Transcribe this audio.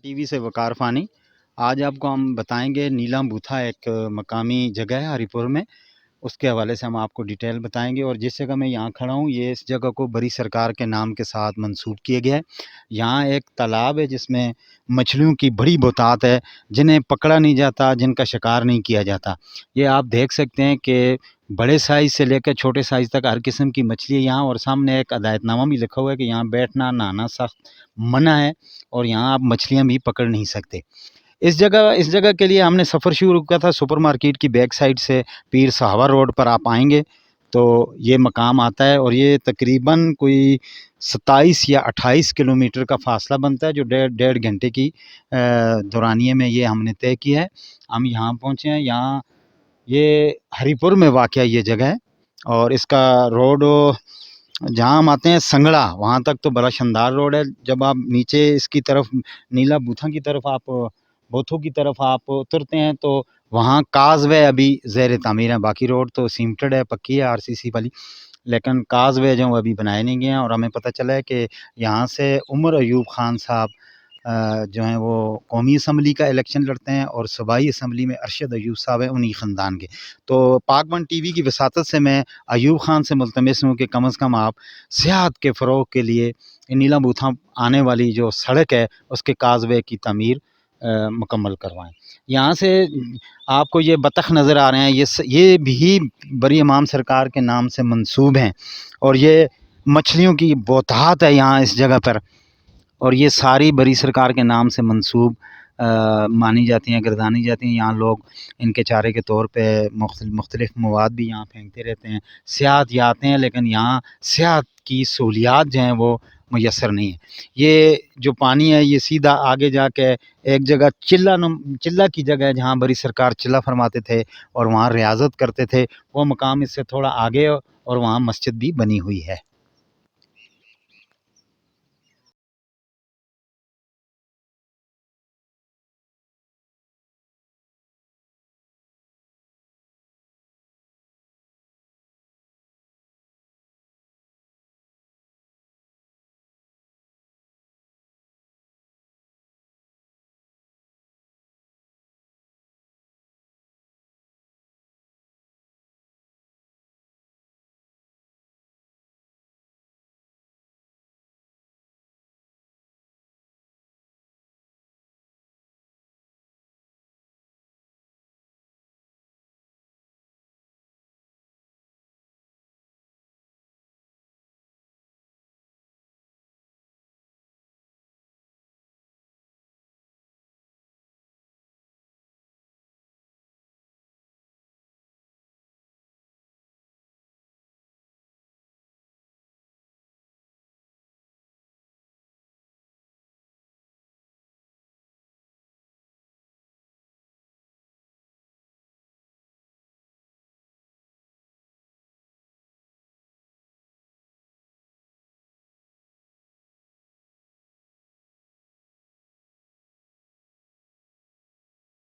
TV से वकार फ़ानी। आज आपको हम बताएंगे नीलम बूथा एक मकामी जगह है हरिपुर में, उसके हवाले से हम आपको डिटेल बताएंगे। और जिस जगह मैं यहाँ खड़ा हूँ, ये इस जगह को बड़ी सरकार के नाम के साथ मंसूब किया गया है। यहाँ एक तालाब है जिसमें मछलियों की बड़ी बहुतायत है, जिन्हें पकड़ा नहीं जाता, जिनका शिकार नहीं किया जाता। ये आप देख सकते हैं कि बड़े साइज़ से लेकर छोटे साइज़ तक हर किस्म की मछली है यहाँ। और सामने एक हदायतनामा भी लिखा हुआ है कि यहाँ बैठना नहाना सख्त मना है और यहाँ आप मछलियाँ भी पकड़ नहीं सकते। इस जगह के लिए हमने सफ़र शुरू किया था सुपर मार्केट की बैक साइड से। पीर साहवा रोड पर आप आएंगे तो ये मकाम आता है, और ये तकरीबन कोई 27 या 28 किलोमीटर का फ़ासला बनता है, जो डेढ़ घंटे की दौरानिए में ये हमने तय किया है। हम यहाँ पहुँचे हैं। यहाँ ये हरिपुर में वाक़या ये जगह है, और इसका रोड जहाँ हम आते हैं संगड़ा, वहाँ तक तो बड़ा शानदार रोड है। जब आप नीचे इसकी तरफ नीला बूथा की तरफ आप बोथो की तरफ आप उतरते हैं तो वहाँ काज़वे अभी ज़ेर तामीर है। बाकी रोड तो सीमेंटेड है, पक्की है आरसीसी वाली, लेकिन काज़वे जो अभी बनाए नहीं गए हैं। और हमें पता चला है कि यहाँ से उमर अयूब खान साहब जो हैं वो कौमी असम्बली का इलेक्शन लड़ते हैं, और सूबाई असम्बली में अरशद अयूब साहब हैं उन्हीं ख़ानदान के। तो पाक 1 टीवी की वसातत से मैं अयूब खान से मुल्तमस हूँ कि कम अज़ कम आप सियाहत के फ़रोग़ के लिए नीला बूथा आने वाली जो सड़क है उसके काज़वे की तमीर मुकम्मल करवाएं। यहाँ से आपको ये बतख नज़र आ रहे हैं, ये भी बरी इमाम सरकार के नाम से मंसूब हैं, और ये मछलियों की बहुतायत है यहाँ इस जगह पर, और ये सारी बरी सरकार के नाम से मंसूब मानी जाती हैं, गर्दानी जाती हैं। यहाँ लोग इनके चारे के तौर पे मुख्तलिफ़ मवाद भी यहाँ फेंकते रहते हैं। सियाहत यहाँ आते हैं, लेकिन यहाँ सियाहत की सहूलियात जो हैं वो मुयस्सर नहीं है। ये जो पानी है ये सीधा आगे जाके एक जगह चिल्ला की जगह है, जहाँ बरी सरकार चिल्ला फरमाते थे और वहाँ रियाज़त करते थे। वो मकाम इससे थोड़ा आगे और वहाँ मस्जिद भी बनी हुई है।